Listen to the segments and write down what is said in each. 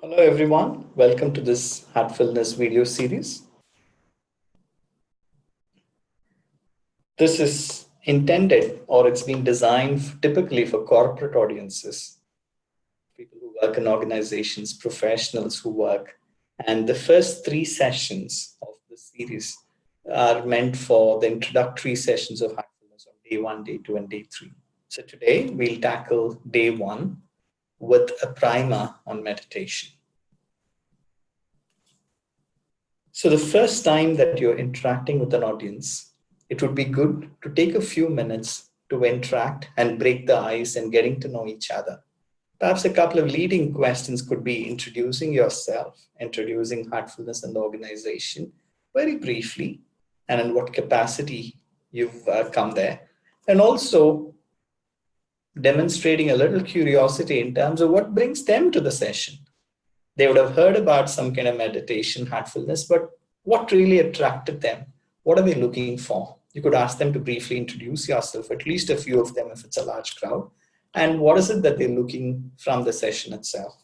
Hello everyone, welcome to this Heartfulness video series. This is intended or it's been designed typically for corporate audiences, people who work in organizations, professionals who work. And the first three sessions of the series are meant for the introductory sessions of Heartfulness on day 1, day 2, and day 3. So today we'll tackle day 1 with a primer on meditation. So the first time that you're interacting with an audience, it would be good to take a few minutes to interact and break the ice and getting to know each other. Perhaps a couple of leading questions could be introducing yourself, introducing Heartfulness and the organization very briefly, and in what capacity you've come there. And also demonstrating a little curiosity in terms of what brings them to the session. They would have heard about some kind of meditation, heartfulness, but what really attracted them? What are they looking for? You could ask them to briefly introduce yourself, at least a few of them if it's a large crowd. And what is it that they're looking from the session itself?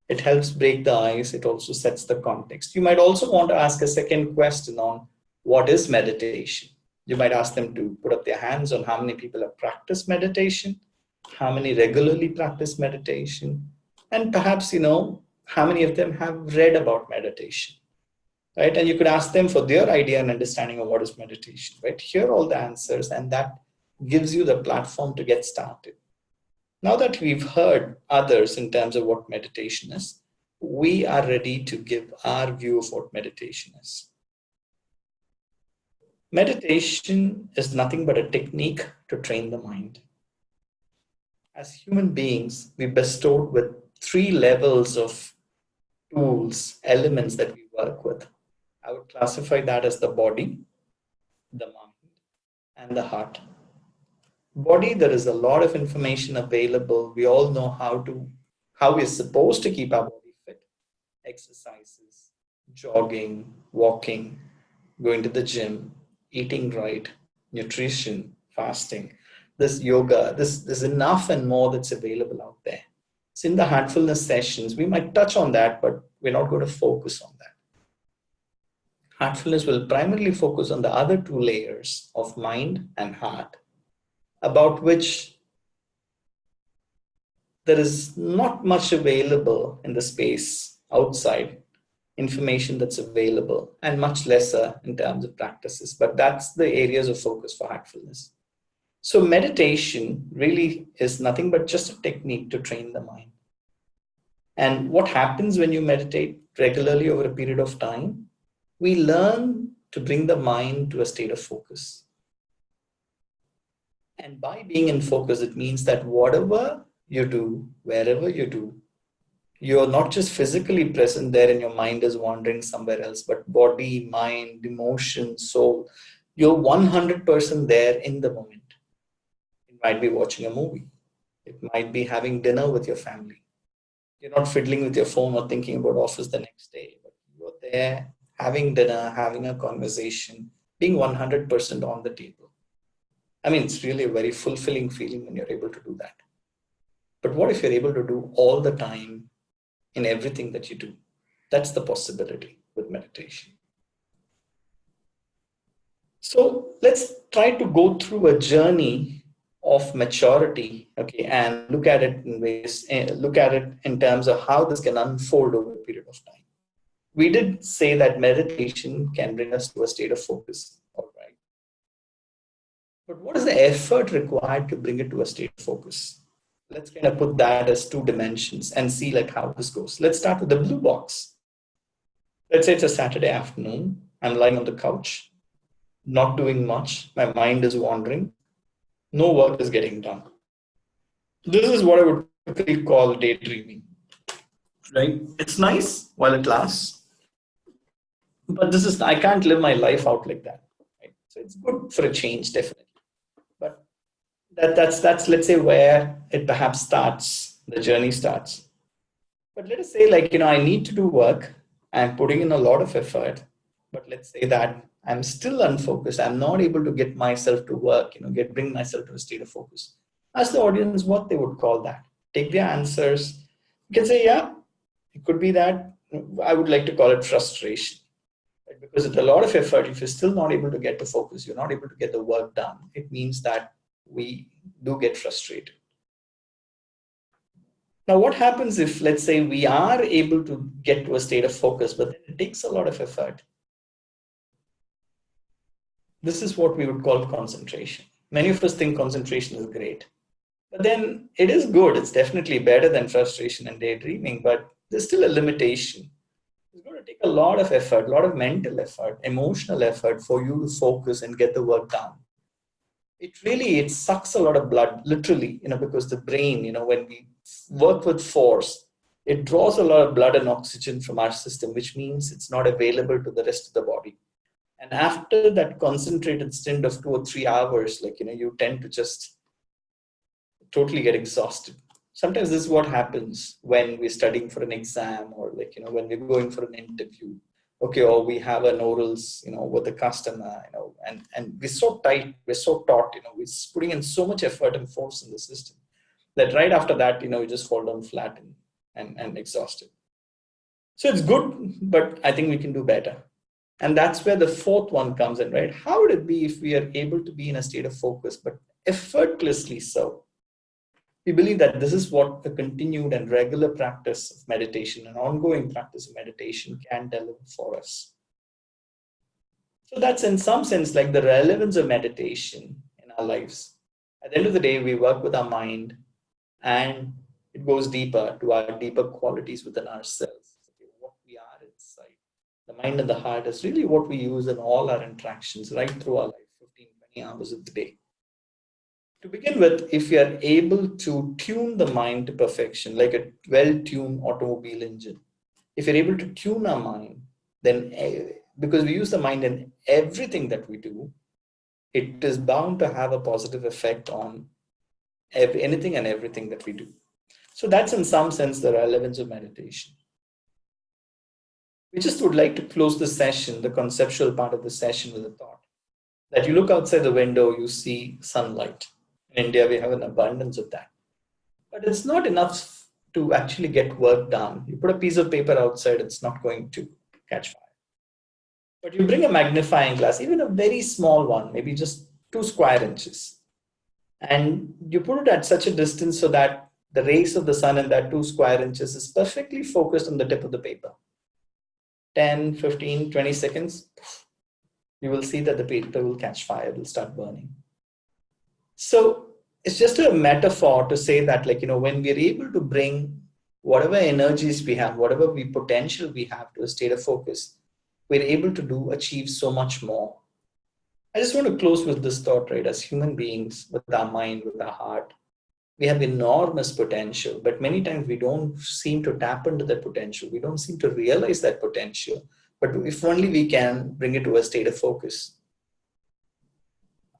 It helps break the ice. It also sets the context. You might also want to ask a second question on what is meditation. You might ask them to put up their hands on how many people have practiced meditation, how many regularly practice meditation, and perhaps, how many of them have read about meditation, right? And you could ask them for their idea and understanding of what is meditation, right? Hear all the answers, and that gives you the platform to get started. Now that we've heard others in terms of what meditation is, we are ready to give our view of what meditation is. Meditation is nothing but a technique to train the mind. As human beings, we bestowed with 3 levels of tools, elements that we work with. I would classify that as the body, the mind, and the heart. Body, there is a lot of information available. We all know how we're supposed to keep our body fit. Exercises, jogging, walking, going to the gym, eating right, nutrition, fasting. This yoga, there's enough and more that's available out there. So in the heartfulness sessions, we might touch on that, but we're not going to focus on that. Heartfulness will primarily focus on the other 2 layers of mind and heart, about which there is not much available in the space outside, information that's available, and much lesser in terms of practices. But that's the areas of focus for heartfulness. So meditation really is nothing but just a technique to train the mind. And what happens when you meditate regularly over a period of time? We learn to bring the mind to a state of focus. And by being in focus, it means that whatever you do, wherever you do, you're not just physically present there and your mind is wandering somewhere else, but body, mind, emotion, soul, you're 100% there in the moment. It might be watching a movie. It might be having dinner with your family. You're not fiddling with your phone or thinking about office the next day, but you're there having dinner, having a conversation, being 100% on the table. I mean, it's really a very fulfilling feeling when you're able to do that. But what if you're able to do all the time in everything that you do? That's the possibility with meditation. So let's try to go through a journey of maturity, okay, and look at it in terms of how this can unfold over a period of time. We did say that meditation can bring us to a state of focus, all right. But what is the effort required to bring it to a state of focus? Let's kind of put that as 2 dimensions and see how this goes. Let's start with the blue box. Let's say it's a Saturday afternoon. I'm lying on the couch, not doing much. My mind is wandering. No work is getting done. This is what I would typically call daydreaming, right? It's nice while it lasts, but I can't live my life out like that, right? So it's good for a change, definitely. But that's let's say where it perhaps starts, the journey starts. But let us say I need to do work. I'm putting in a lot of effort, but let's say that I'm still unfocused. I'm not able to get myself to work, bring myself to a state of focus. Ask the audience what they would call that. Take their answers. You can say, yeah, It could be that I would like to call it frustration. Right? Because with a lot of effort, if you're still not able to get to focus, you're not able to get the work done, it means that we do get frustrated. Now, what happens if, let's say, we are able to get to a state of focus, but it takes a lot of effort? This is what we would call concentration. Many of us think concentration is great, but then it is good. It's definitely better than frustration and daydreaming, but there's still a limitation. It's going to take a lot of effort, a lot of mental effort, emotional effort for you to focus and get the work done. It sucks a lot of blood, literally, because the brain, when we work with force, it draws a lot of blood and oxygen from our system, which means it's not available to the rest of the body. And after that concentrated stint of 2 or 3 hours, you tend to just totally get exhausted. Sometimes this is what happens when we're studying for an exam, or when we're going for an interview. Okay, or we have an orals, with the customer, and we're so tight, we're so taut, we're putting in so much effort and force in the system that right after that, we just fall down flat and exhausted. So it's good, but I think we can do better. And that's where the fourth one comes in, right? How would it be if we are able to be in a state of focus, but effortlessly so? We believe that this is what a continued and regular practice of meditation, an ongoing practice of meditation, can deliver for us. So that's in some sense like the relevance of meditation in our lives. At the end of the day, we work with our mind, and it goes deeper to our deeper qualities within ourselves. What we are inside. The mind and the heart is really what we use in all our interactions right through our life, 15, 20 hours of the day. To begin with, if we are able to tune the mind to perfection, like a well-tuned automobile engine, if you're able to tune our mind, then because we use the mind in everything that we do, it is bound to have a positive effect on anything and everything that we do. So that's in some sense the relevance of meditation. We just would like to close the session, the conceptual part of the session, with a thought that you look outside the window, you see sunlight. In India, we have an abundance of that. But it's not enough to actually get work done. You put a piece of paper outside, it's not going to catch fire. But you bring a magnifying glass, even a very small one, maybe just 2 square inches, and you put it at such a distance so that the rays of the sun in that 2 square inches is perfectly focused on the tip of the paper. 10, 15, 20 seconds, you will see that the paper will catch fire, it will start burning. So it's just a metaphor to say that, when we're able to bring whatever energies we have, whatever potential we have to a state of focus, we're able to achieve so much more. I just want to close with this thought, right? As human beings, with our mind, with our heart, we have enormous potential, but many times we don't seem to tap into that potential. We don't seem to realize that potential. But if only we can bring it to a state of focus,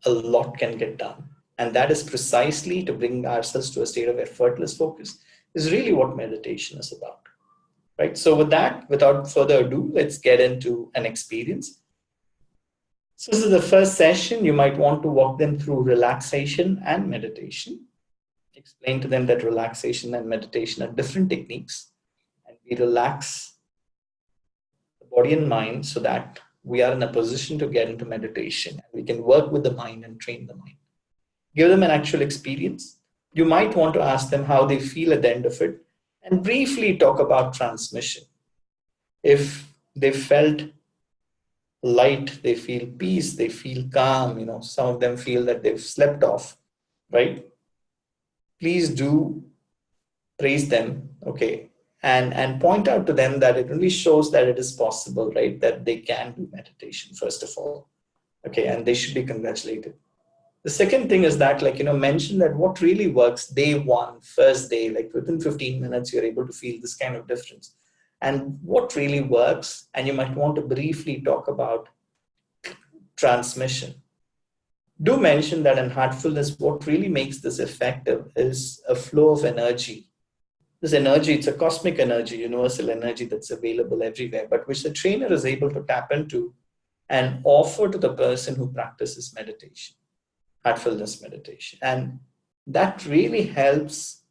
a lot can get done. And that is precisely to bring ourselves to a state of effortless focus, is really what meditation is about. Right? So with that, without further ado, let's get into an experience. So this is the first session. You might want to walk them through relaxation and meditation. Explain to them that relaxation and meditation are different techniques, and we relax the body and mind so that we are in a position to get into meditation, and we can work with the mind and train the mind. Give them an actual experience. You might want to ask them how they feel at the end of it, and briefly talk about transmission. If they felt light, they feel peace, they feel calm, some of them feel that they've slept off, right? Please do praise them, okay? And point out to them that it really shows that it is possible, right? That they can do meditation, first of all, okay? And they should be congratulated. The second thing is that, mention that what really works day one, first day, within 15 minutes, you're able to feel this kind of difference. And what really works, and you might want to briefly talk about transmission. Do mention that in heartfulness, what really makes this effective is a flow of energy. This energy, it's a cosmic energy, universal energy that's available everywhere, but which the trainer is able to tap into and offer to the person who practices meditation. Heartfulness meditation. And that really helps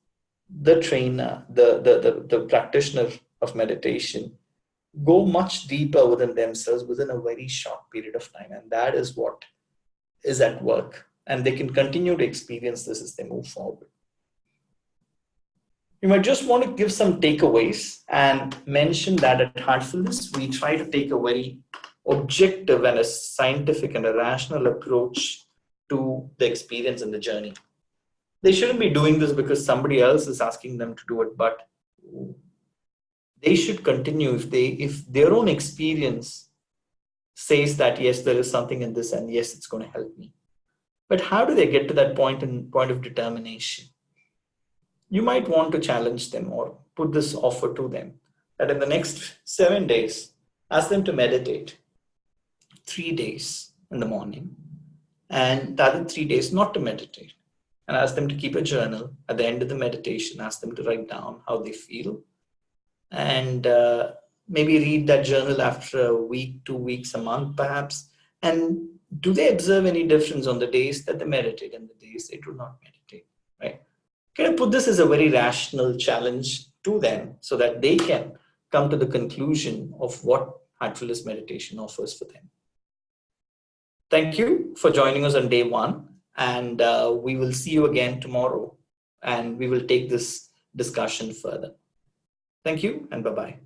the trainer, the practitioner, of meditation go much deeper within themselves within a very short period of time. And that is what is at work. And they can continue to experience this as they move forward. You might just want to give some takeaways and mention that at Heartfulness, we try to take a very objective and a scientific and a rational approach to the experience and the journey. They shouldn't be doing this because somebody else is asking them to do it, but they should continue if their own experience says that, yes, there is something in this and yes, it's going to help me. But how do they get to that point of determination? You might want to challenge them or put this offer to them that in the next 7 days, ask them to meditate 3 days in the morning and the other 3 days not to meditate, and ask them to keep a journal. At the end of the meditation, ask them to write down how they feel and maybe read that journal after a week, 2 weeks, a month perhaps. And do they observe any difference on the days that they meditate and the days they do not meditate, right? Can I put this as a very rational challenge to them so that they can come to the conclusion of what Heartfulness meditation offers for them. Thank you for joining us on day 1. And we will see you again tomorrow and we will take this discussion further. Thank you and bye-bye.